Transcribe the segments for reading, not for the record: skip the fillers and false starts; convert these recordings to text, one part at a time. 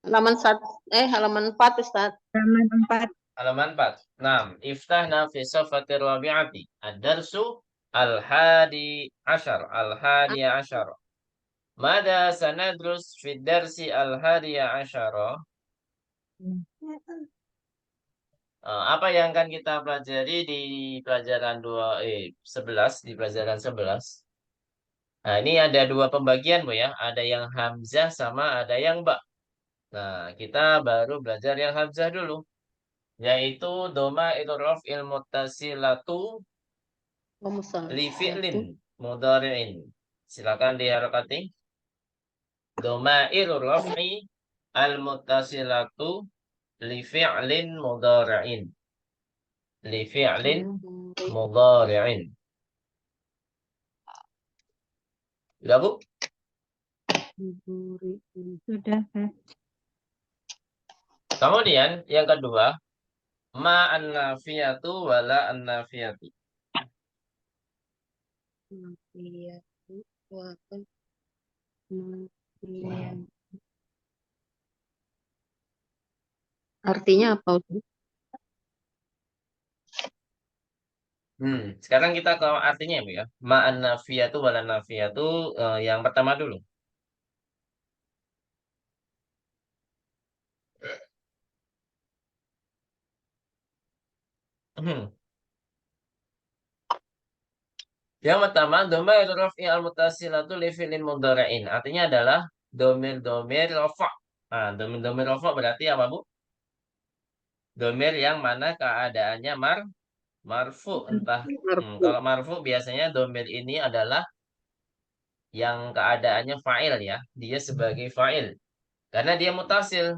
Halaman halaman 4 Ustaz. Halaman 4. Halaman 4. Nah, iftahna fi safati rabi'ati. Ad-darsu al-hadi ashar. Al-hadi ashar. Mada sanadrus fi darsi al-hadi ashar. Apa yang akan kita pelajari di pelajaran 11, di pelajaran 11? Nah, ini ada dua pembagian, Bu ya. Ada yang hamzah sama ada yang ba. Nah, kita baru belajar yang hamzah dulu, yaitu doma itu raf'il muttasilatu li fi'lin mudhari'in. Silakan diharokati. Doma'ir raf'i al muttasilatu li fi'lin mudhari'in. Li fi'lin mudhari'in. Sudah, Bu? Sudah. Kemudian yang kedua, ma an-nafiyatu wala an-nafiyatu. Artinya apa? Sekarang kita ke artinya, Bu ya. Ma an-nafiyatu wala an-nafiyatu, yang pertama dulu. Yang pertama, domir raf'i al-muttasilatu li fi'lin mudhari'in. Artinya adalah domir rafa'. Nah, domir rafa' berarti apa, Bu? Domir yang mana keadaannya marfu. Entah. Kalau marfu biasanya domir ini adalah yang keadaannya fa'il ya. Dia sebagai fa'il. Karena dia mutasil.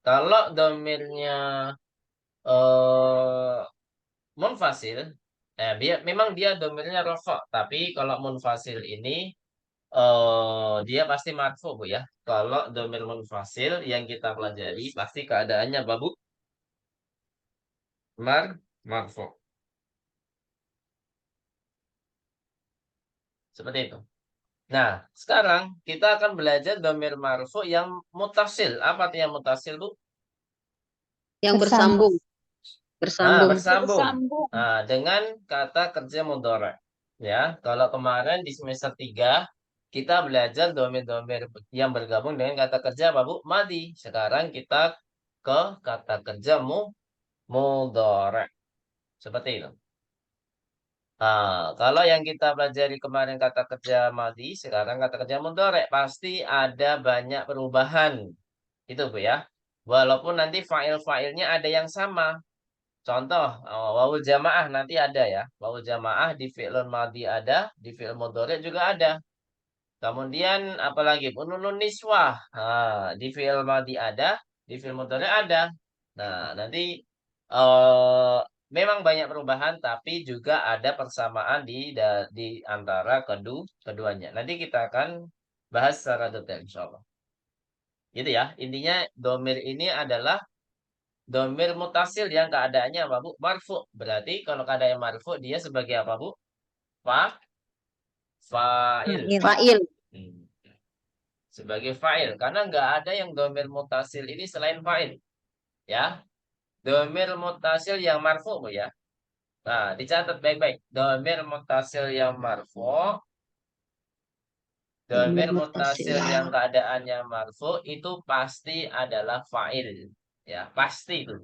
Kalau domirnya munfasil, memang dia domirnya rafa, tapi kalau munfasil ini dia pasti marfu, Bu ya. Kalau domir munfasil yang kita pelajari pasti keadaannya apa, Bu? Marfu. Seperti itu. Nah, sekarang kita akan belajar domir marfu yang mutasil. Apa itu yang mutasil, Bu? Yang bersambung. Bersambung. Nah, dengan kata kerja mudhari'. Ya, kalau kemarin di semester 3 kita belajar domir-domir yang bergabung dengan kata kerja apa, Bu? Madi. Sekarang kita ke kata kerja mudhari'. Seperti itu. Nah, kalau yang kita pelajari kemarin kata kerja madi, sekarang kata kerja mudhari', pasti ada banyak perubahan. Itu, Bu ya. Walaupun nanti fa'il-fa'ilnya ada yang sama. Contoh, wawul jamaah nanti ada ya. Wawul jamaah di fi'lun madhi ada, di fi'il mudhari' juga ada. Kemudian apalagi nunun niswah. Di fi'il madhi ada, di fi'il mudhari' ada. Nah, nanti memang banyak perubahan tapi juga ada persamaan di antara keduanya. Nanti kita akan bahas secara detail insyaallah. Gitu ya. Intinya domir ini adalah domir mutasil yang keadaannya apa, Bu? Marfu. Berarti kalau keadaan marfu dia sebagai apa, Bu? Fa'il. Sebagai fa'il. Karena nggak ada yang domir mutasil ini selain fa'il. Ya. Domir mutasil yang marfu, Bu ya. Nah, dicatat baik-baik. Domir mutasil yang marfu. Domir mutasil yang keadaannya marfu itu pasti adalah fa'il. Ya, pasti itu.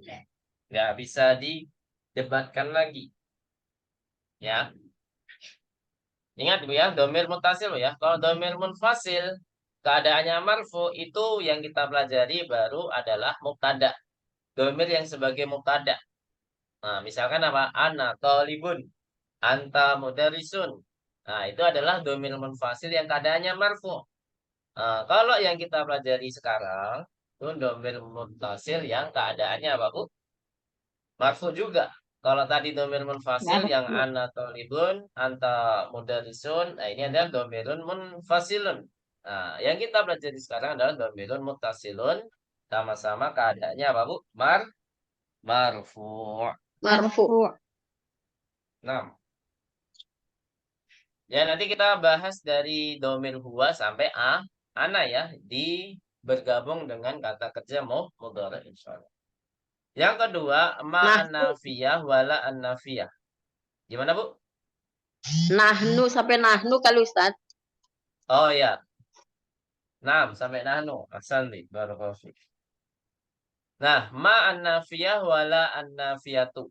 Nggak bisa didebatkan lagi. Ya. Ingat, Bu ya, domir mutasil, Bu ya. Kalau domir munfasil, keadaannya marfu itu yang kita pelajari baru adalah mubtada. Domir yang sebagai mubtada. Nah, misalkan apa? Ana thalibun, anta mudarisun. Nah, itu adalah domir munfasil yang keadaannya marfu. Nah, kalau yang kita pelajari sekarang itu domir mutasil yang keadaannya apa, Bu? Marfu juga. Kalau tadi domir munfasil yang ana thalibun, anta mudarisun, nah ini adalah domirun munfasilun. Nah, yang kita pelajari sekarang adalah domirun mutasilun, sama-sama keadaannya apa, Bu? Marfu. Nah, ya nanti kita bahas dari domir huwa sampai ana ya di bergabung dengan kata kerja mudhari insyaallah. Yang kedua, ma Nah, an-nafiyah wala an-nafiyah. Gimana, Bu? nahnu sampai nahnu kali Ustaz. Oh ya, 6 sampai nahnu. Ahsanti, barakallahu fiik. Nah, ma an-nafiyah wala an-nafiyatu.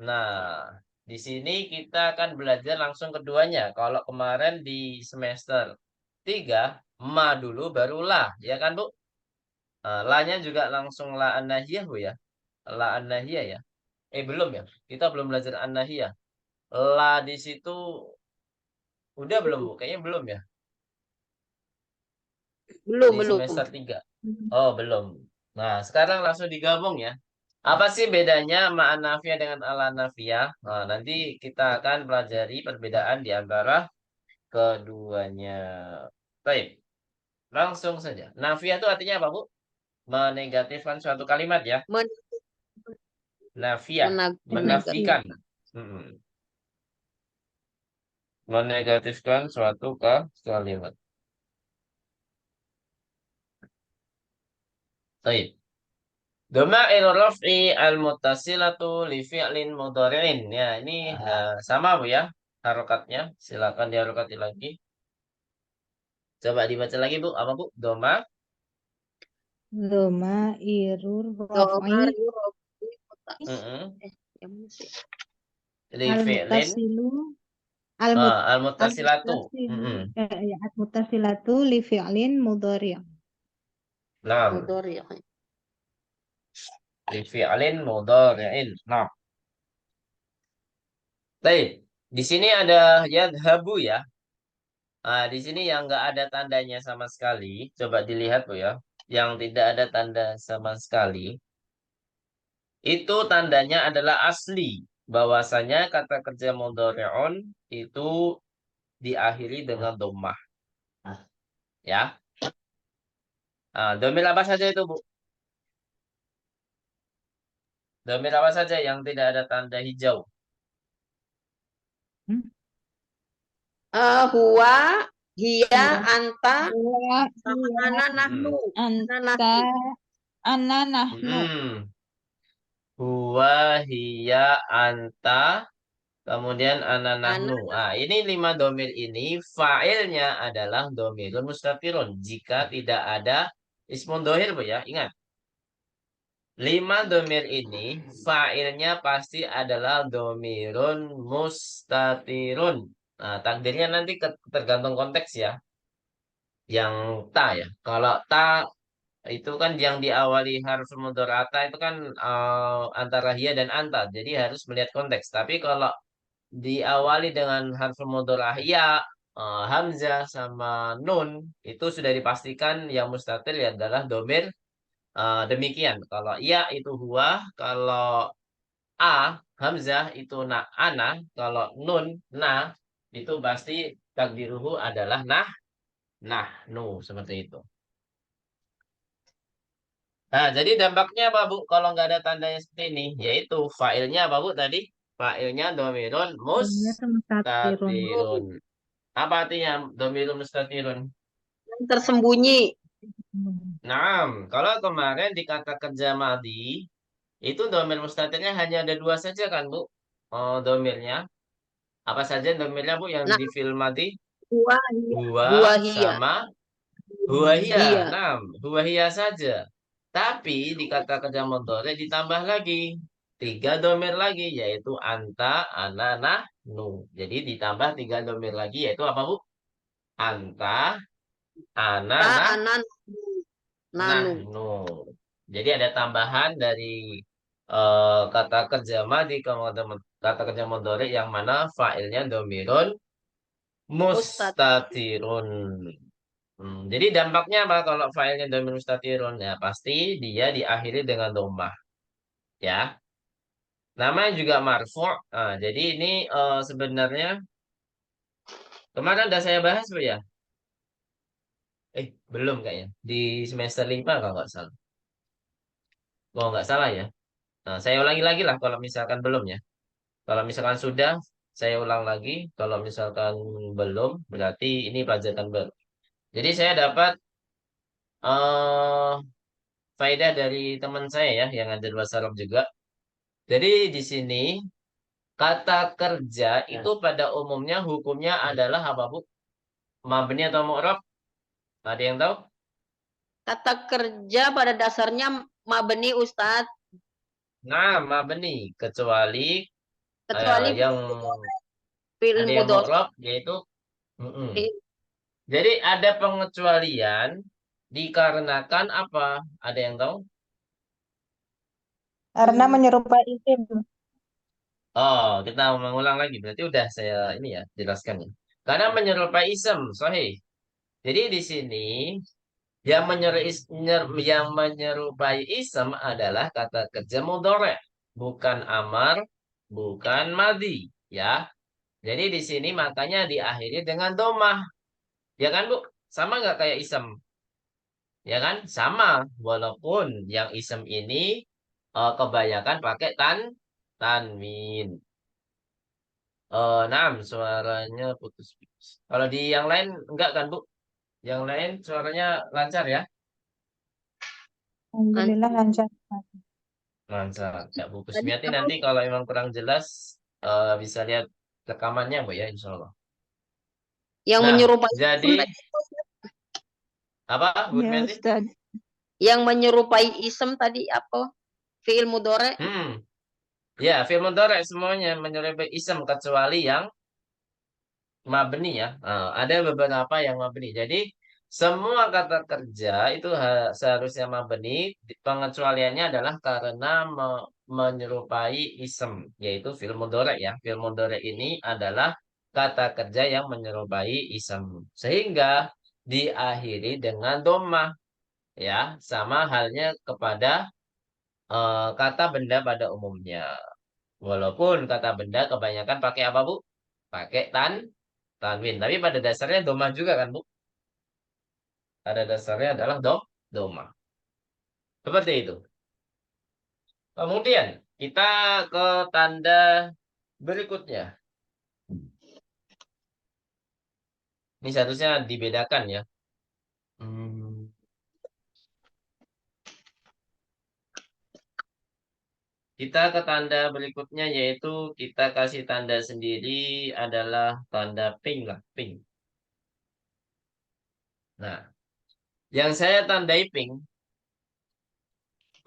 Nah, di sini kita akan belajar langsung keduanya. Kalau kemarin di semester 3, ma dulu baru la, ya kan, Bu? Nah, la-nya juga langsung la an-nahiyah, Bu ya. La an-nahiyah ya. Belum ya. Kita belum belajar an-nahiyah. La di situ udah belum, Bu? Kayaknya belum ya. Belum, Di belum. semester 3. Oh, belum. Nah, sekarang langsung digabung ya. Apa sih bedanya ma'an nafiyah dengan ala nafiyah? Nah, nanti kita akan pelajari perbedaan di antara keduanya. Baik, langsung saja. Nafiyah itu artinya apa, Bu? Menegatifkan suatu kalimat ya. Men Nafiyah, menegatif. menafikan. Hmm. Menegatifkan suatu kalimat. Baik. Doma'il raf'i al-muttasilatu li fi'lin mudhari'in. Ya, ini sama Bu ya harokatnya. Silakan diharokati lagi. Coba dibaca lagi Bu. Apa Bu? Doma. Doma irur rof'i Domar yurab. Mm-mm. Yang mana sih? Li al fi'lin. mutasilu al mut al Al-muttasilatu. mutasilu Mm-mm. ya al mutasilatu li fi'lin mudhari'. Naam. Mudhari ya. Li fi'lin mudhari'in. Nah. Baik. Di sini ada yadhabu ya. Nah, di sini yang nggak ada tandanya sama sekali. Coba dilihat Bu ya. Yang tidak ada tanda sama sekali. Itu tandanya adalah asli. Bahwasanya kata kerja mudhari'un itu diakhiri dengan dhammah. Ya. Nah, domir apa saja itu, Bu? Domir apa saja yang tidak ada tanda hijau? Hmm? Huwa, hiya, Huwa anta, huwa sama hiya ana, nahnu. Mm-mm. Ana, anta nahnu. ana nahnu. Mm-mm. Huwa, hiya, anta, kemudian ana Ana, nahnu. Ah, ini 5 domir ini fa'ilnya adalah domirun mustatirun. Jika tidak ada ismun dohir, Bu ya. Ingat. 5 domir ini fa'ilnya pasti adalah domirun mustatirun. Nah, takdirnya nanti tergantung konteks ya. Yang ta ya. Kalau ta itu kan yang diawali harus mudhorata itu kan antara hiya dan anta. Jadi harus melihat konteks. Tapi kalau diawali dengan harus mudhorah ya, hamzah sama nun itu sudah dipastikan yang mustatir adalah domir demikian. Kalau iya itu huwa, kalau a hamzah itu ana, kalau nun na itu pasti takdiruhu adalah nu seperti itu. Nah, jadi dampaknya apa, Bu? Kalau nggak ada tandanya seperti ini, yaitu failnya apa, Bu, tadi? Failnya domirun Domir mustatirun. mustatirun. Apa artinya domirun mustatirun? yang tersembunyi. Nah, kalau kemarin di kata kerja madi, itu domir mustatirnya hanya ada 2 saja kan, Bu? Oh, domirnya. Apa saja domirnya, Bu, yang Nah, di film madi? huwa, hiya. Huwa Huwa, hiya. sama huwahia. Hiya. Nah, huwahia saja. Tapi di kata kerja mudhari ditambah lagi 3 domir lagi yaitu anta, ana, nahnu. Jadi ditambah 3 domir lagi yaitu apa, Bu? Anta, ana, Ta, ana, nanu. nahnu. Jadi ada tambahan dari kata kerja madi ke kata kerja mudhari yang mana fa'ilnya domirun Ustad. mustatirun. Jadi dampaknya apa kalau filenya domir mustatirun? Ya pasti dia diakhiri dengan dhammah. Ya, namanya juga marfu'. Nah, jadi ini sebenarnya kemarin udah saya bahas Bu ya? Belum kayaknya. Di semester 5 kalau nggak salah. Kalau nggak salah ya. Nah, saya ulangi lagi lah kalau misalkan belum ya. Kalau misalkan sudah, saya ulang lagi. Kalau misalkan belum, berarti ini pelajaran baru. Jadi saya dapat faedah dari teman saya ya yang ada bahasa Arab juga. Jadi di sini kata kerja itu pada umumnya hukumnya adalah apa, Bu? Mabni atau mu'rab? Ada yang tahu? Kata kerja pada dasarnya mabni Ustadz, Nah, mabni kecuali kecuali yang fi'il ada yang mudhari. mu'rab yaitu Jadi ada pengecualian dikarenakan apa? Ada yang tahu? Karena menyerupai isim. Oh, kita mengulang lagi. Berarti udah saya ini ya jelaskan ya. Karena menyerupai isem, sahih. Jadi di sini yang menyerupai isem adalah kata kerja mudhari, bukan amar, bukan madi, ya. Jadi di sini makanya diakhiri dengan domah, ya kan, Bu? Sama nggak kayak isem? Ya kan? Sama. Walaupun yang isem ini kebanyakan pakai tanwin. Nam, suaranya putus-putus. Kalau di yang lain enggak kan, Bu? Yang lain suaranya lancar ya? Alhamdulillah lancar. Lancar. Ya, Bu Tadi Kusmiati apa? nanti kalau memang kurang jelas bisa lihat rekamannya, Bu ya, insya Allah. Yang Nah, menyerupai isem jadi tadi, apa, Bu Ya Kusmiati? Ustaz. yang menyerupai isem tadi apa? Fi'il mudhari. Ya, film mudhari semuanya menyerupai isem kecuali yang mabni ya. Ada beberapa yang mabni. Jadi semua kata kerja itu seharusnya mabni. Pengecualiannya adalah karena menyerupai isem, yaitu fi'il mudhari ya. Fi'il mudhari ini adalah kata kerja yang menyerupai isem, sehingga diakhiri dengan domah ya. Sama halnya kepada kata benda pada umumnya. Walaupun kata benda kebanyakan pakai apa, Bu? Pakai tanwin. Tapi pada dasarnya domah juga kan, Bu? Pada dasarnya adalah domah. Seperti itu. Kemudian kita ke tanda berikutnya. Ini seharusnya dibedakan ya. Hmm, Kita ke tanda berikutnya yaitu kita kasih tanda sendiri adalah tanda pink lah, pink. Nah, yang saya tandai pink,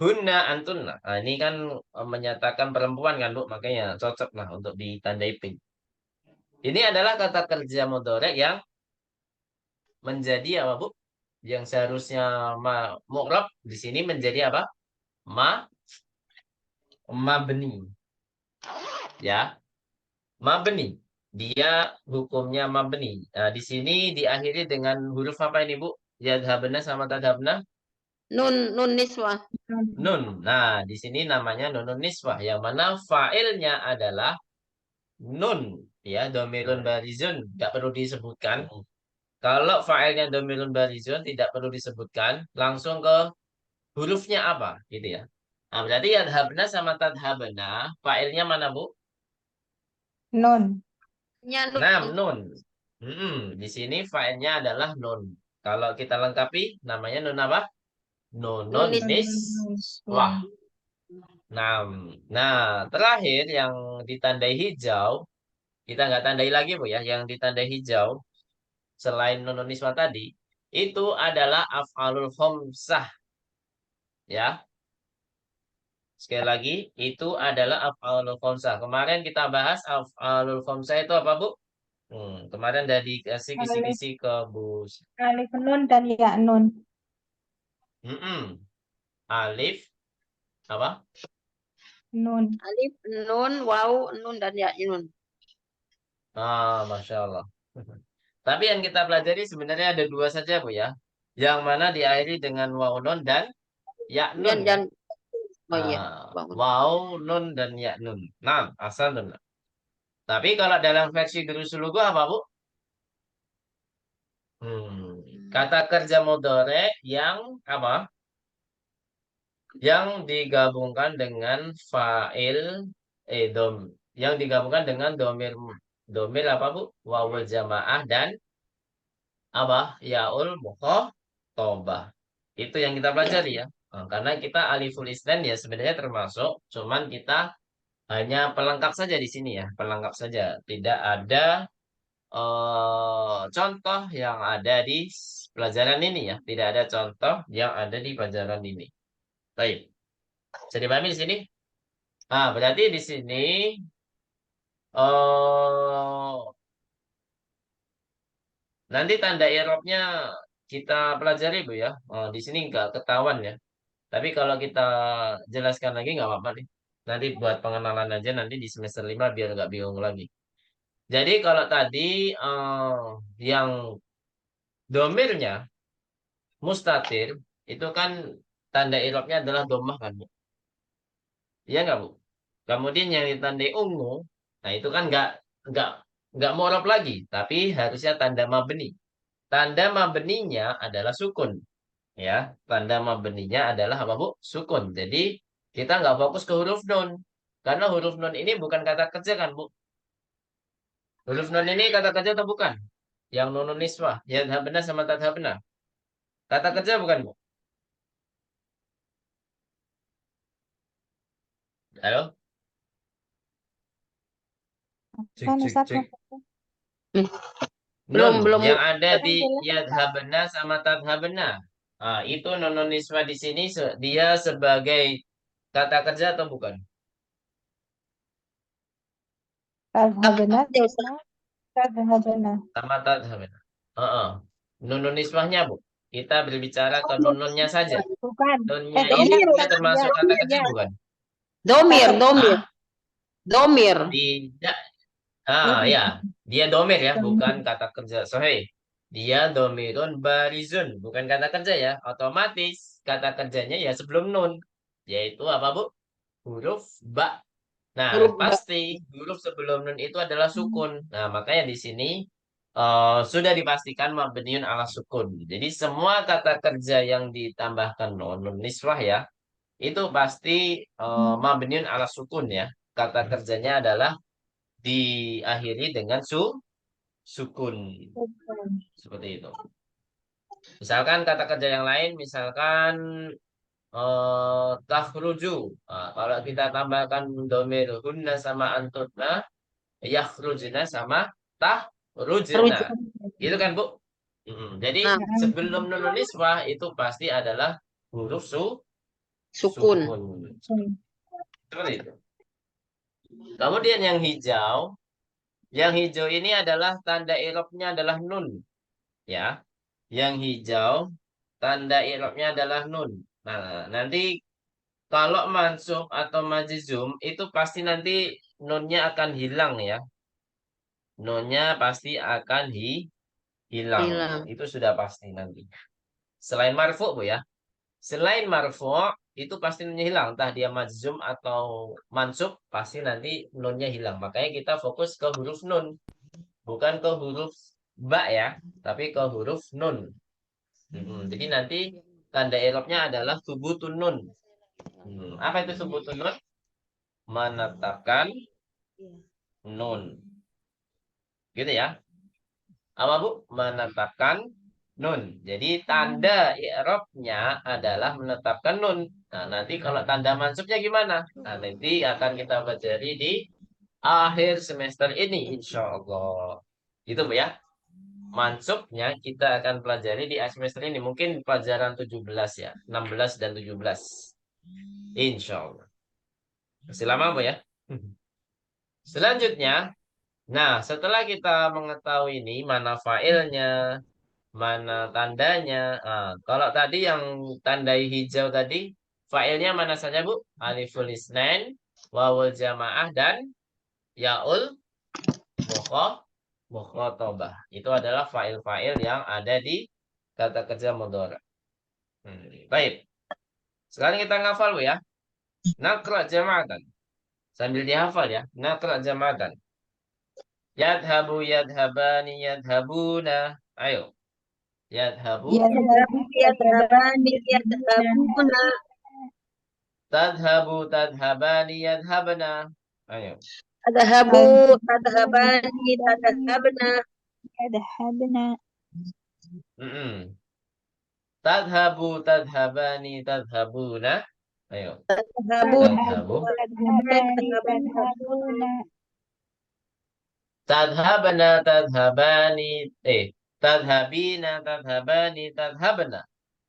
hunna antunna. Nah, ini kan menyatakan perempuan kan, Bu, makanya cocok lah untuk ditandai pink. Ini adalah kata kerja mudhari yang menjadi apa, Bu? Yang seharusnya mu'rab di sini menjadi apa? Ma mabni. Ya, mabni. Dia hukumnya mabni. Nah, di sini diakhiri dengan huruf apa ini, Bu? Yadhabna sama tadhabna? Nun niswah. Nun. Nah, di sini namanya nunun niswah. Yang mana fa'ilnya adalah nun. Ya, domirun barizun. Tidak perlu disebutkan. Kalau fa'ilnya domirun barizun, tidak perlu disebutkan. Langsung ke hurufnya apa, gitu ya. Nah, berarti yadhabna sama tadhabna, fa'ilnya mana, Bu? Nun. Nya Nam, nun. nun. Di sini fa'ilnya adalah nun. Kalau kita lengkapi, namanya nun apa? Nun Nunun niswah. wah. Nam. Nah, terakhir yang ditandai hijau, kita nggak tandai lagi, Bu ya. Yang ditandai hijau, selain nunun niswah tadi, itu adalah af'alul khamsah. Ya, sekali lagi, itu adalah af'alul khamsah. Kemarin kita bahas af'alul khamsah itu apa, Bu? Kemarin udah dikasih Alif, kisi-kisi ke Bu. alif nun dan ya nun. Alif, apa? Nun. Alif, nun, waw, nun dan ya nun. Masya Allah. Tapi yang kita pelajari sebenarnya ada dua saja, Bu ya. Yang mana diakhiri dengan waw nun dan ya nun ya. Dan oh iya, bangun. Waw nun dan ya nun. Nah, asal nun. Tapi kalau dalam versi Durusul Lugu apa, Bu? Kata kerja mudhari yang apa? Yang digabungkan dengan fa'il yang digabungkan dengan domir domir apa, Bu? Wawul jamaah dan apa? Yaul mukhatabah. Itu yang kita pelajari ya. Nah, karena kita aliful isnan ya sebenarnya termasuk, cuman kita hanya pelengkap saja di sini ya, pelengkap saja. Tidak ada contoh yang ada di pelajaran ini ya. Tidak ada contoh yang ada di pelajaran ini. Baik. Bisa dipahami di sini? Ah, berarti di sini eh nanti tanda i'rabnya kita pelajari Bu ya. Oh, di sini nggak ketahuan ya. Tapi kalau kita jelaskan lagi nggak apa-apa nih. Nanti buat pengenalan aja nanti di semester 5 biar nggak bingung lagi. Jadi kalau tadi yang domirnya mustatir itu kan tanda i'rabnya adalah domah kan Bu? Iya nggak Bu? Kemudian yang ditandai ungu, nah itu kan nggak nggak mu'rab lagi, tapi harusnya tanda mabni. Tanda mabninya adalah sukun, ya. Tanda mabninya adalah apa Bu? Sukun. Jadi kita nggak fokus ke huruf nun, karena huruf nun ini bukan kata kerja kan Bu? Huruf nun ini kata kerja atau bukan? Yang nunun niswah, ya benar sama tatha benar. Kata kerja bukan Bu? Halo? Cek Kan cek Ustaz cek. Belum Nun belum. yang ada kan di jelas. yadhabna sama tadhabna. Ah, itu nunun niswah di sini dia sebagai kata kerja atau bukan? Tadhabna Ya, Ustaz. tadhabna. Sama tadhabna. Heeh. Nunun niswahnya, Bu. Kita berbicara ke nununnya saja. Bukan. Nunnya ini Domir, dia Ustaz. termasuk kata kerja Iya. bukan? Domir, Kata domir, Ah, domir. tidak. Ah, domir. ya. Dia domir ya, bukan Domir. kata kerja. Sahih. Dia domirun barizun, bukan kata kerja ya. Otomatis kata kerjanya ya sebelum nun, yaitu apa, Bu? Huruf ba. Nah, Huruf ba. pasti huruf sebelum nun itu adalah sukun. Nah, makanya di sini sudah dipastikan mabniun ala sukun. Jadi semua kata kerja yang ditambahkan nun niswah ya, itu pasti mabniun ala sukun ya. Kata kerjanya adalah diakhiri dengan sukun. Seperti itu. Misalkan kata kerja yang lain, misalkan takhruju. Nah, kalau kita tambahkan domir hunna sama antutna, yakhrujna sama tahrujna. Rujuk. Itu kan, Bu? Jadi Nah, sebelum nun niswah itu pasti adalah huruf sukun. sukun. Seperti itu. Kemudian yang hijau ini adalah tanda i'rabnya adalah nun, ya. Yang hijau tanda i'rabnya adalah nun. Nah, nanti kalau mansub atau majzum itu pasti nanti nunnya akan hilang ya. Nunnya pasti akan hilang. Hilang. Itu sudah pasti nanti. Selain marfu Bu ya. Selain marfu itu pasti nunnya hilang. Entah dia majzum atau mansub pasti nanti nunnya hilang. Makanya kita fokus ke huruf nun. Bukan ke huruf ba ya. Tapi ke huruf nun. Jadi nanti tanda i'rabnya adalah subutun nun. Apa itu subutun nun? Menetapkan nun. Gitu ya. Apa Bu? Menetapkan nun. Jadi tanda i'rabnya adalah menetapkan nun. Nah, nanti kalau tanda mansubnya gimana? Nah, nanti akan kita pelajari di akhir semester ini, insya Allah. Gitu Bu ya. Mansubnya kita akan pelajari di akhir semester ini. Mungkin pelajaran 17 ya. 16 dan 17. Insya Allah. Masih lama Bu ya. Selanjutnya, nah setelah kita mengetahui ini mana failnya, mana tandanya. Nah, kalau tadi yang tandai hijau tadi, failnya mana saja Bu? Aliful isnain, wawul jamaah, dan yaul mukhotobah. Itu adalah fail-fail yang ada di kata kerja mudhari. Baik. Sekarang kita ngafal Bu ya. Nakra jama'atan. Sambil dihafal ya. Nakra jama'atan. Yadhabu yadhabani yadhabuna. Ayo. Yadhabu. Yadhabu, yadhabani, yadhabuna. Tadhabu tadhabani yadhabna. Ayo. Tadhabu, tadhabani, tadhabna. Tadhabna. Mm-mm. Tadhabu, tadhabani, tadhabuna. Ayo. Tadhabu, Tadhabu. Tadhabani, tadhabuna. Tadhabana, tadhabani. Tadhabina, tadhabani, tadhabna.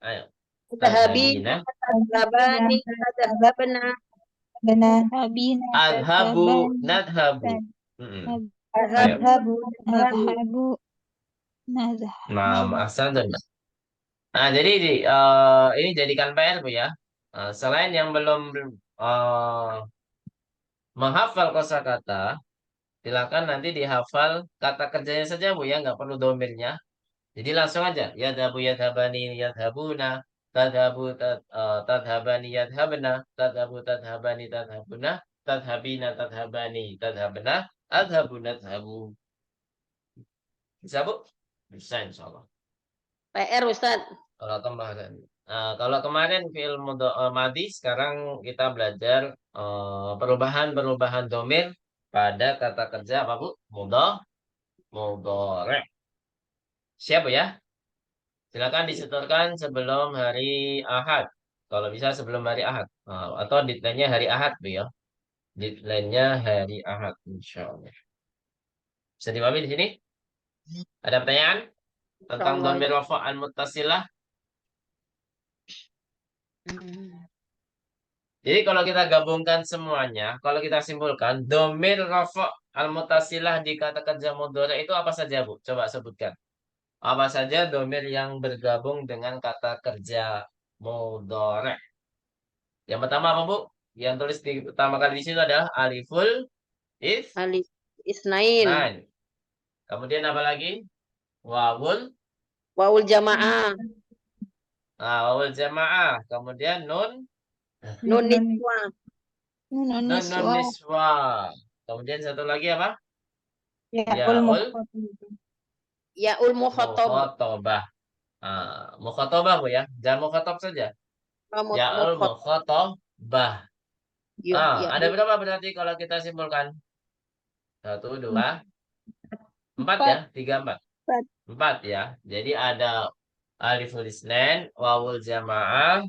Ayo. tadhabina, Tadhabina. tadhabani, tadhabna. Benar. Tadhabina, Adhabu, tadhabani, nadhabu. Mm-mm. Ayo. Tadhabu, nadhabu, Nah, nadhabu. asal dan. Nah, jadi ini jadikan PR Bu ya. Selain yang belum eh, menghafal kosakata, silakan nanti dihafal kata kerjanya saja Bu ya, nggak perlu domirnya. Jadi langsung aja, yadhabu, yadhabani, yadhabuna, tadhabu, tadhabani, yadhabna, tadhabu, tadhabani, tadhabuna, tadhabina, tadhabani, tadhabna, adhabu, nadhabu. Bisa Bu? Bisa insya Allah. PR Ustaz. Kalau kemarin. Nah, kalau kemarin fi'il madi, sekarang kita belajar perubahan-perubahan domir pada kata kerja apa Bu? Mudhari. Siap Bu ya? Silakan disetorkan sebelum hari Ahad. Kalau bisa sebelum hari Ahad. Atau deadline-nya hari Ahad Bu ya. Deadline-nya hari Ahad insya Allah. Bisa dipahami di sini? Ada pertanyaan tentang Insyaallah. domir rafa' al-muttasilah? Jadi kalau kita gabungkan semuanya, kalau kita simpulkan, domir rafa' al-muttasilah di kata kerja mudhari itu apa saja Bu? Coba sebutkan. Apa saja domir yang bergabung dengan kata kerja mudhari? Yang pertama apa Bu? Yang tulis di pertama kali di sini adalah aliful Alif isnain. isnan. Kemudian apa lagi? Wawul. Waul jamaah. Wawul jamaah. Kemudian nun. Nun niswa. Nun Nun niswa, niswa. Kemudian satu lagi apa? Ya, Yaul Yaul mukhatab. mukhatabah. Mukhatabah Bu ya. Jangan mukhatab saja. Yaul Mukhatab. mukhatabah. Ya. Ada berapa berarti kalau kita simpulkan? 1, 2, 4 ya? 3, 4. Empat. 4 ya. Jadi ada aliful isnan, wawul jamaah,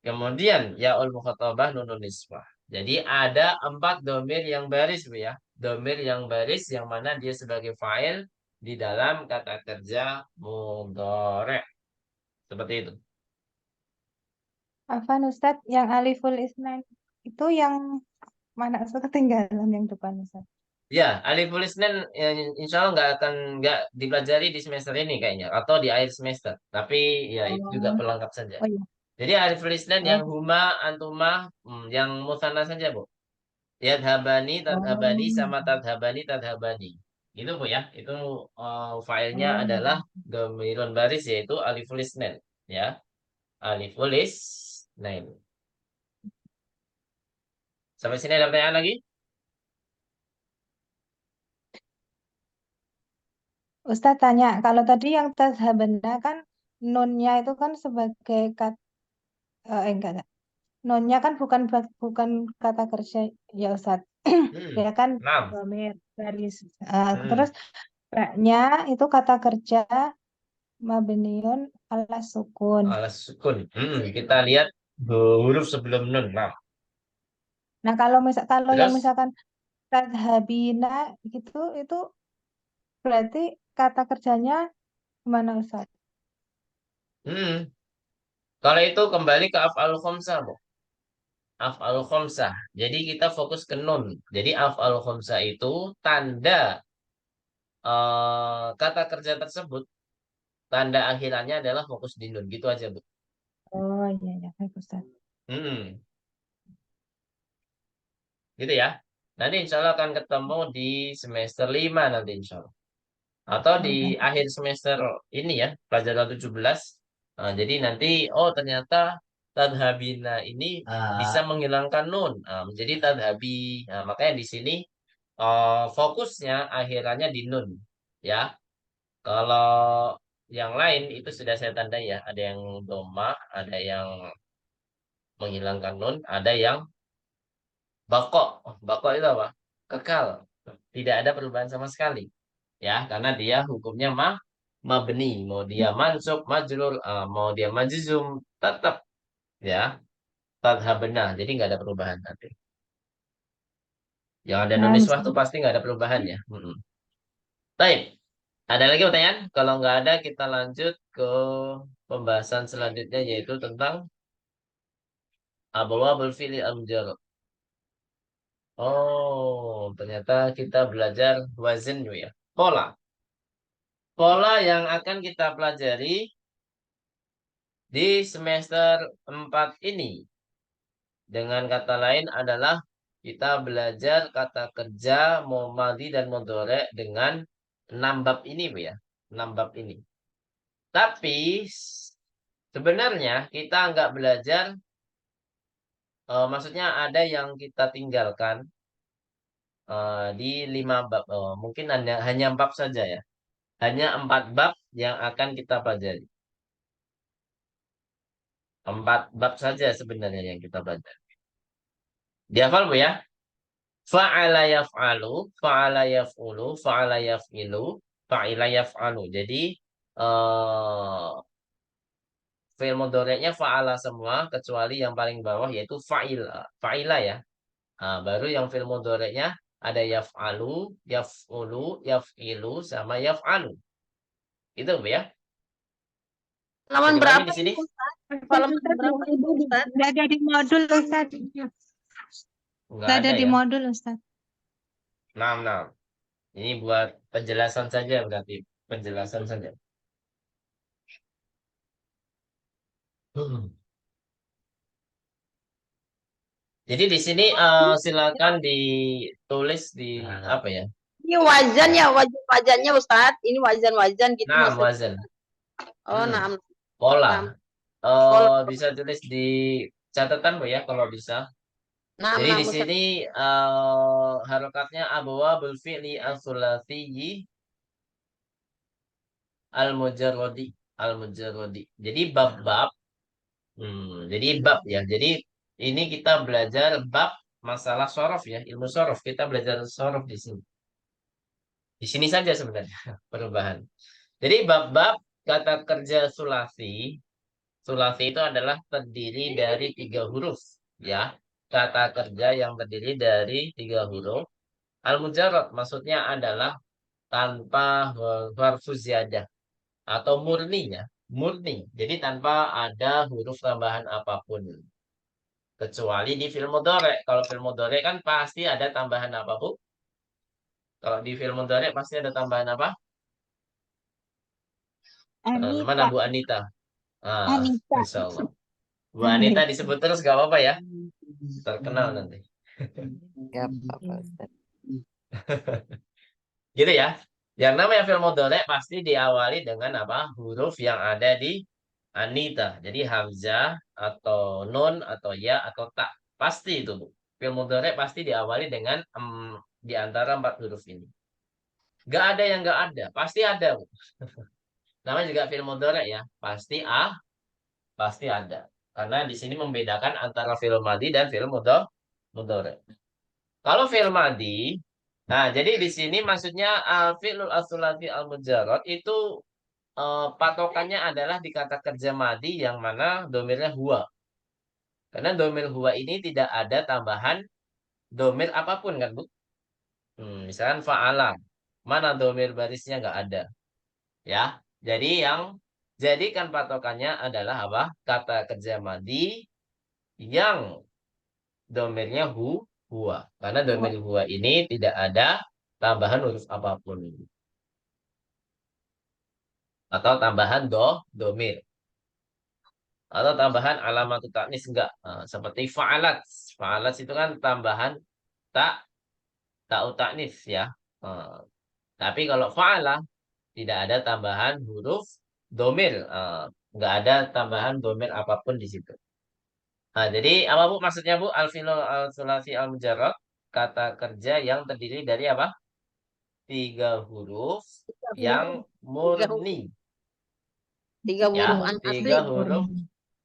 kemudian yaul mukhatabah, nunun nisbah. Jadi ada 4 domir yang baris Bu ya. Domir yang baris yang mana dia sebagai fa'il di dalam kata kerja mudhari. Seperti itu. Afan Ustadz, yang aliful isnan itu yang mana? Ustadz ketinggalan yang depan Ustadz. Ya, aliful isnan insya Allah nggak dipelajari di semester ini kayaknya atau di akhir semester. Tapi ya itu juga pelengkap saja. Oh iya. Jadi aliful isnan yang huma, antuma, yang musanna saja Bu. Yadhabani, tadhabani, sama tadhabani, tadhabani. Itu Bu ya. Itu filenya adalah domirun baris yaitu aliful isnan. Ya, aliful isnan. Sampai sini ada pertanyaan lagi? Ustadz tanya, kalau tadi yang tadhabana kan nunnya itu kan sebagai enggak. Nunnya kan bukan kata kerja ya Ustadz. Ya kan Nah, domir baris. hmm. Terus nya itu kata kerja mabniun ala sukun. Alas sukun. Kita lihat huruf sebelum nun. Nah, Nah, kalau yang terus misalkan tadhabina gitu itu berarti kata kerjanya gimana Ustaz? hmm. Kalau itu kembali ke af'al khamsah, Bu. Af'al khamsah. Jadi kita fokus ke nun. Jadi af'al khamsah itu tanda kata kerja tersebut, tanda akhirannya adalah fokus di nun. Gitu aja, Bu. Oh iya ya, baik Ustaz. Hmm. Gitu ya. Nanti insya Allah akan ketemu di semester 5 nanti insya Allah. Atau di akhir semester ini ya, pelajaran 17. Jadi nanti, oh ternyata tadhabina ini bisa menghilangkan nun. Menjadi tadhabi. Makanya di sini fokusnya akhirannya di nun. Ya, kalau yang lain itu sudah saya tandai ya. Ada yang doma, ada yang menghilangkan nun, ada yang bakok. Bakok itu apa? Kekal. Tidak ada perubahan sama sekali. Ya, karena dia hukumnya mabni, mau dia mansub, majrur, mau dia majzum, tetap ya tadhabna. Jadi nggak ada perubahan nanti. Yang ada nun Nah, niswah tuh pasti nggak ada perubahan ya. Baik, ada lagi pertanyaan? Kalau nggak ada, kita lanjut ke pembahasan selanjutnya yaitu tentang abwabul fi'li al-mujarrad. Oh, ternyata kita belajar wazan ya. Pola. Pola yang akan kita pelajari di semester 4 ini. Dengan kata lain adalah kita belajar kata kerja madhi dan mudhari dengan 6 bab ini, Bu ya. 6 bab ini. Tapi sebenarnya kita nggak belajar, maksudnya ada yang kita tinggalkan di 5 bab. Mungkin hanya 4 saja ya. Hanya 4 bab yang akan kita pelajari. 4 bab saja sebenarnya yang kita pelajari. Dihafal, Bu ya? Fa'ala yaf'alu, fa'ala yaf'ulu, fa'ala yaf'ilu, fa'ila yaf'alu. Jadi fi'il mudhari'nya fa'ala semua kecuali yang paling bawah yaitu fa'ila ya. Baru yang fi'il mudhari'nya ada yaf'alu, yaf'ulu, yaf'ilu sama yaf'alu. Itu Bu ya. Halaman Jadi berapa di sini? ini, Ustaz? Halaman berapa ini, Ustaz? Nggak ada di modul, Ustaz. Enggak Nggak ada ada di ya. modul, Ustaz. Nah. Ini buat penjelasan saja berarti. Penjelasan saja. Jadi di sini silakan ditulis di apa ya? Ini wazan ya, wazannya Ustaz. Ini wazan gitu Nah, maksudnya. wazan. Oh, nah. Pola. Pola. Bisa tulis di catatan Bu ya kalau bisa. Nah, Jadi di Ustaz. sini harokatnya abwabul fi'li as-sulasiyyi al-mujarradi. Al-mujarradi. Jadi bab-bab. Jadi bab ya. Jadi ini kita belajar bab masalah sorof ya. Ilmu sorof. Kita belajar sorof di sini. Di sini saja sebenarnya perubahan. Jadi bab-bab kata kerja sulasi. Sulasi itu adalah terdiri dari 3 huruf ya. Kata kerja yang terdiri dari 3 huruf. Al-mujarrad maksudnya adalah tanpa harfu ziyadah atau murninya. Murni. Jadi tanpa ada huruf tambahan apapun. Kecuali di film mudhari. Kalau film mudhari kan pasti ada tambahan apa, Bu? Kalau di film mudhari pasti ada tambahan apa? Mana Anita. Bu Anita? Anita. Insya Allah. Bu Anita disebut terus gak apa-apa ya? Terkenal nanti. Gak apa-apa, Ustaz. Gitu ya. Yang namanya film mudhari pasti diawali dengan apa? Huruf yang ada di Anita. Jadi hamzah atau nun atau ya atau tak. Pasti itu, Bu. Film mudhari pasti diawali dengan di antara 4 huruf ini. Gak ada yang gak ada. Pasti ada, Bu. Namanya juga film mudhari ya. Pasti ada. Karena di sini membedakan antara film madi dan film mudhari. Kalau film madi, nah jadi di sini maksudnya fi'lul as-sulasi al-mujarrad itu patokannya adalah di kata kerja madi yang mana domirnya huwa. Karena domir huwa ini tidak ada tambahan domir apapun kan, Bu? Misalkan fa'ala. Mana domir barisnya nggak ada. Ya. Jadi yang jadikan patokannya adalah apa? Kata kerja madi yang domirnya huwa. Karena domir huwa ini tidak ada tambahan huruf apapun. Atau tambahan domir. Atau tambahan alamat ta'nis enggak. Seperti fa'alat. Fa'alat itu kan tambahan ta'u ta'nis ya. Tapi kalau fa'ala tidak ada tambahan huruf domir. Enggak ada tambahan domir apapun di situ. Nah, jadi apa Bu maksudnya Bu? Al-fi'lu al-sulasi al-mujarrad. Kata kerja yang terdiri dari apa? 3 huruf yang murni. 3 Ya, huruf asli. 3 huruf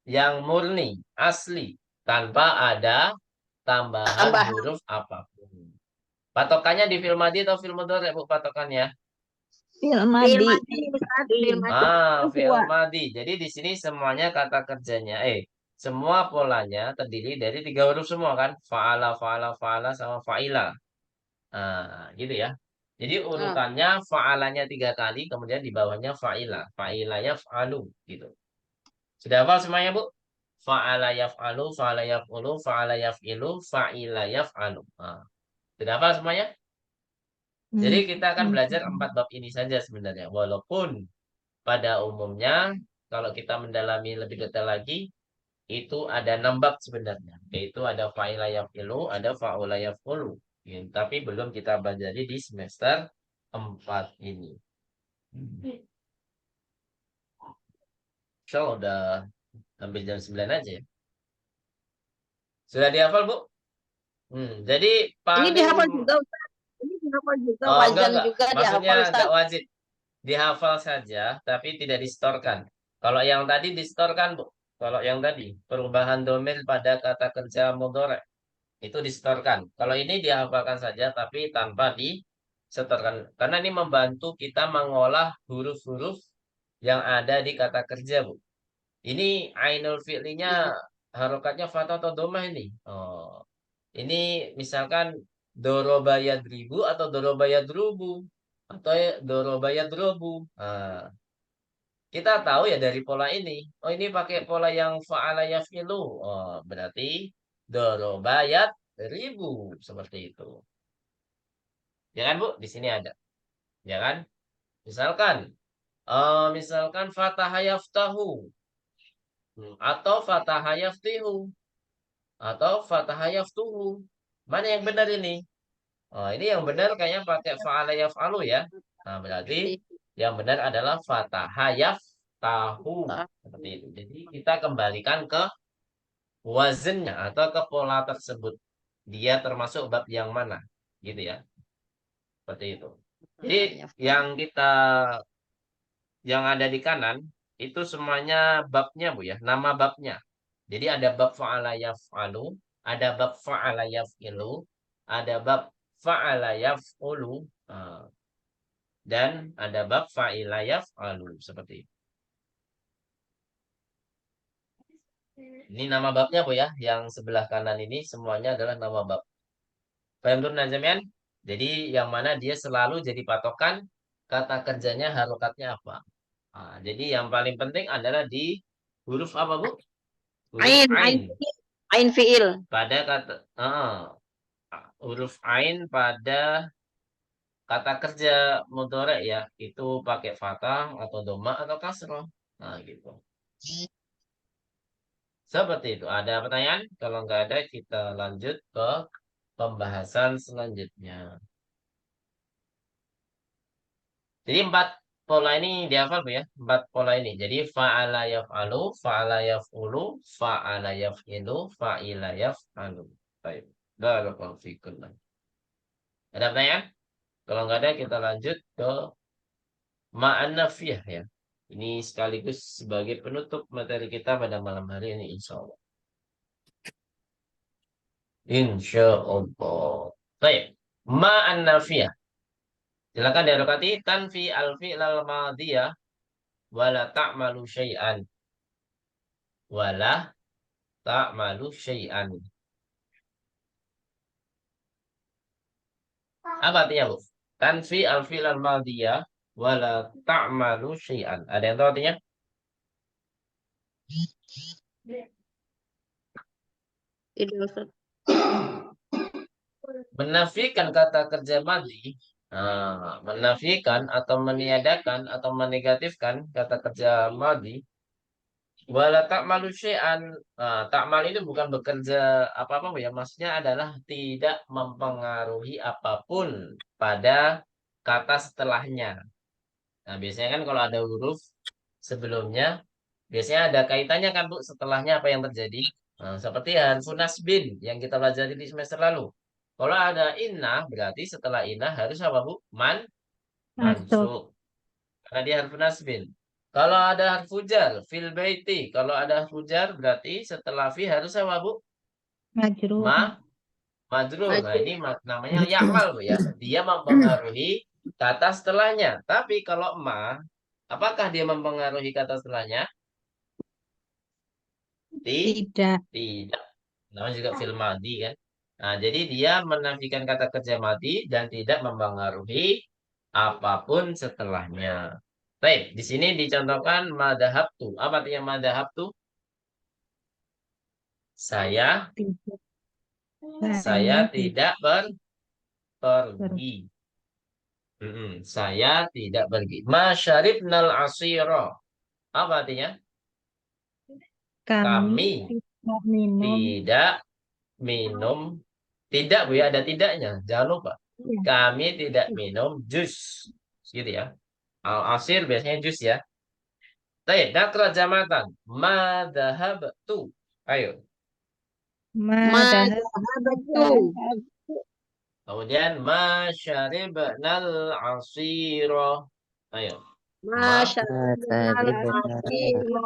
yang murni, asli. Tanpa ada tambahan huruf apapun. Patokannya di film madi atau film mudhari Bu patokannya? Fi'il Fi'il madi. madi, Ustaz. Fi'il madi. Fi'il Huwa. madi. Jadi di sini semuanya kata kerjanya. Semua polanya terdiri dari 3 huruf semua kan? Fa'ala, fa'ala, fa'ala sama fa'ila. Nah, gitu ya. Jadi urutannya fa'alanya 3 kali, kemudian di bawahnya fa'ila. Fa'ila yaf'alu gitu. Sudah hafal semuanya, Bu? Fa'ala yaf'alu, fa'ala yaf'ulu, fa'ala yaf'ilu, fa'ila yaf'alu. Nah, sudah hafal semuanya? Jadi kita akan belajar 4 bab ini saja sebenarnya. Walaupun pada umumnya kalau kita mendalami lebih detail lagi itu ada 6 bab sebenarnya. Yaitu ada fa'ila yaf'ilu, ada fa'ula yaf'ulu. Tapi belum kita pelajari di semester 4 ini. So, udah hampir jam 9 aja ya. Sudah dihafal, Bu? Jadi Ini paling... dihafal juga, Ustaz. Ini dihafal juga, Oh, wajan enggak. juga Maksudnya dihafal, Ustaz. enggak wajib. Dihafal saja, tapi tidak distorkan. Kalau yang tadi distorkan, Bu. Kalau yang tadi, perubahan domir pada kata kerja mudhari' itu distorkan. Kalau ini dihafalkan saja, tapi tanpa disetorkan. Karena ini membantu kita mengolah huruf-huruf yang ada di kata kerja, Bu. Ini ainul fi'linya harokatnya fathah atau domah ini. Oh, ini misalkan doroba yadribu atau doroba yadrubu atau doroba yadrubu. Nah, kita tahu ya dari pola ini. Oh, ini pakai pola yang fa'ala yaf'ilu. Oh, berarti doroba yadribu seperti itu. Ya kan, Bu? Di sini ada. Ya kan? Misalkan misalkan fataha yaftahu atau fataha yaftihu atau fataha yaftuhu. Mana yang benar ini? Oh, ini yang benar kayaknya pakai fa'ala yaf'alu ya. Nah, berarti yang benar adalah fataha yaftahu. Seperti itu. Jadi kita kembalikan ke wazennya atau ke pola tersebut. Dia termasuk bab yang mana? Gitu ya. Seperti itu. Jadi yang ada di kanan itu semuanya babnya, Bu ya. Nama babnya. Jadi ada bab fa'ala yaf'alu, ada bab fa'ala yaf'ilu, ada bab fa'ala yaf'ulu, dan ada bab fa'ila yaf'alu. Seperti itu. Ini nama babnya, Bu ya. Yang sebelah kanan ini semuanya adalah nama bab. Paham tuh Najamian? Jadi yang mana dia selalu jadi patokan kata kerjanya harokatnya apa. Jadi yang paling penting adalah di huruf apa, Bu? Huruf Ain. Ain fi'il. Pada kata huruf ain pada kata kerja mudhari ya, itu pakai fathah atau dhamma atau kasroh. Nah, gitu. Seperti itu. Ada pertanyaan? Kalau nggak ada, kita lanjut ke pembahasan selanjutnya. Jadi 4 pola ini dihafal, Bu ya. 4 pola ini. Jadi fa'ala yaf'alu, fa'ala yaf'ulu, fa'ala yaf'ilu, fa'ila yaf'alu. Baik. Barakallahu fikum. Ada pertanyaan? Kalau nggak ada, kita lanjut ke ma'an nafiyah ya. Ini sekaligus sebagai penutup materi kita pada malam hari ini, insya Allah. Insya Allah. Baik. Ma'an nafiyah. Silakan diharokati tanfi al-fi'l al-madiyah wala ta'malu syai'an. Wala ta'malu syai'an. Apa artinya, Bu? Tanfi al-fi'l al-madiyah wala ta'malu syai'an. Ada yang tahu artinya? Tidak, Ustaz. Menafikan kata kerja madhi, menafikan atau meniadakan atau menegatifkan kata kerja madhi, wala ta'malu syai'an. Ta'mal itu bukan bekerja apa-apa ya, maksudnya adalah tidak mempengaruhi apapun pada kata setelahnya. Nah, biasanya kan kalau ada huruf sebelumnya, biasanya ada kaitannya kan, Bu, setelahnya apa yang terjadi. Nah, seperti harfun nasbin yang kita pelajari di semester lalu. Kalau ada inna, berarti setelah inna harus apa, Bu? Mansub. Karena dia harfun nasbin. Kalau ada harfu jar, fil baiti. Kalau ada harfu jar, berarti setelah fi harus apa, Bu? Majrur. Majrur. Nah, ini namanya ya'mal, Bu ya. Dia mempengaruhi kata setelahnya. Tapi kalau ma, apakah dia mempengaruhi kata setelahnya? Tidak. Tidak. Namanya juga fil madi kan. Nah, jadi dia menafikan kata kerja madi dan tidak mempengaruhi apapun setelahnya. Baik, di sini dicontohkan madhabtu. Apa artinya madhabtu? Saya Tidak. saya tidak Ber- pergi. Saya tidak pergi. Masyaribnal asira. Apa artinya? Kami Kami tidak minum. tidak minum. Tidak, Bu, ya, ada tidaknya. Jangan lupa. Iya. Kami tidak minum jus. Gitu ya. Al-asir biasanya jus ya. Baik, nakra jamatan. Madhabtu. Ayo. Madahab. Madhabtu. Kemudian masyaribnal asira. Ayo. Masyaribnal asira.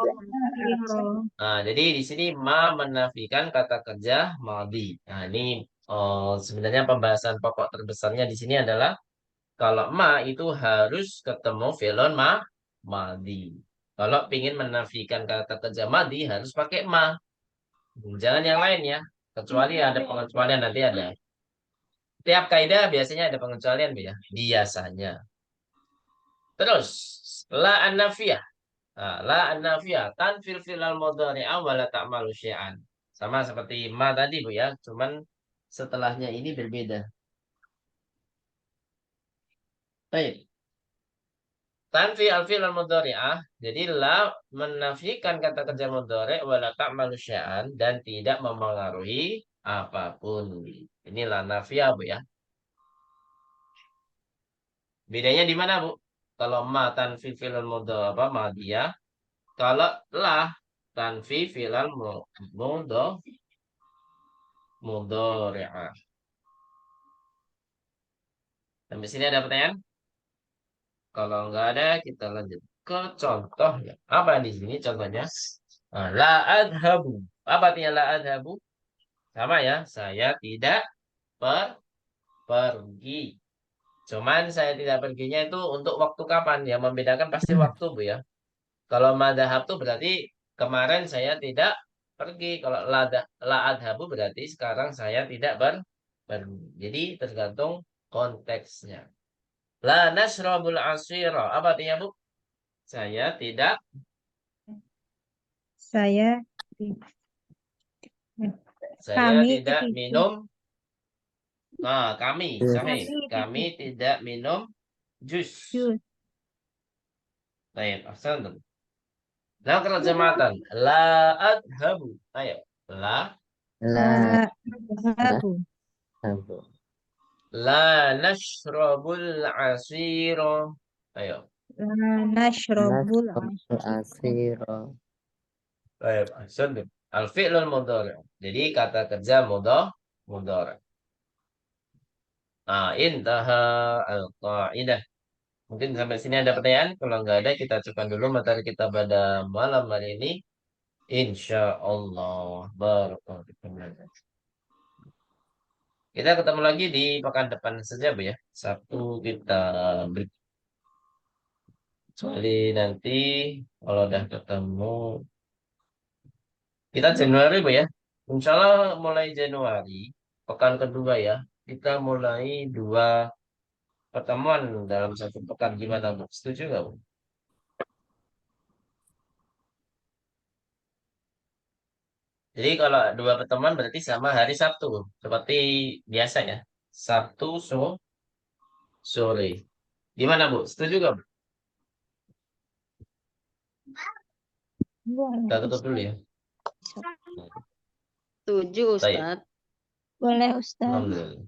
Nah, jadi di sini ma menafikan kata kerja maldi. Nah, ini sebenarnya pembahasan pokok terbesarnya di sini adalah kalau ma itu harus ketemu filon maldi. Kalau ingin menafikan kata kerja maldi harus pakai ma. Jangan yang lain ya. Kecuali ada pengecualian nanti ada. Tiap kaidah biasanya ada pengecualian ya. Biasanya. Terus la an-nafiyah. Nah, la an-nafiyah tanfil filal mudhari'a wa la ta'malu syai'an. Sama seperti ma tadi Bu ya, cuman setelahnya ini berbeda. Baik. Tanfi al-fi'l al-mudhari'ah. Jadi la menafikan kata kerja mudhari' wa la ta'malu syai'an dan tidak mempengaruhi apapun. Ini la nafiyah Bu ya. Bedanya di mana Bu? Kalau ma tanfi fi'l al-mudhari' apa madiyah. Kalau la tanfi fi'l al-mudhari'ah. Sampai sini ada pertanyaan? Kalau nggak ada, kita lanjut ke contoh ya. Apa di sini contohnya? Nah, la adhabu. Apa artinya la adhabu? Sama ya, saya tidak pergi. Cuman saya tidak perginya itu untuk waktu kapan? Yang membedakan pasti waktu Bu ya. Kalau madhab tuh berarti kemarin saya tidak pergi. Kalau la adhabu berarti sekarang saya tidak pergi. Jadi tergantung konteksnya. La nasrabul asira. Apa artinya Bu? Saya tidak. Saya Saya kami tidak minum. Nah, kami. Kami Kami tidak minum jus. jus. Baik, ahsan. Nah, kerjamatan. La adhabu. Ayo. La. La Adhabu. habu. La nashrabul asira. Ayo. Nashrabul Nasrul asiro. Baik, ahsan. Al-fi'lul mudhari'. Jadi kata kerja mudhari'. Nah, intaha al-qa'idah. Mungkin sampai sini ada pertanyaan. Kalau nggak ada, kita cukupkan dulu materi kita pada malam hari ini. Insya Allah. Barakallahu. Kita ketemu lagi di pekan depan saja, Bu ya. Sabtu kita break. Kecuali nanti kalau udah ketemu. Kita Januari, Bu ya. Insya Allah mulai Januari. Pekan kedua ya. Kita mulai 2 pertemuan dalam satu pekan. Gimana, Bu? Setuju nggak, Bu? Jadi kalau 2 pertemuan berarti sama hari Sabtu. Seperti biasa ya. Sabtu sore. Gimana, Bu? Setuju nggak, Bu? Kita tutup dulu ya. Setuju, Baik. Ustaz. Boleh Ustaz. Alhamdulillah.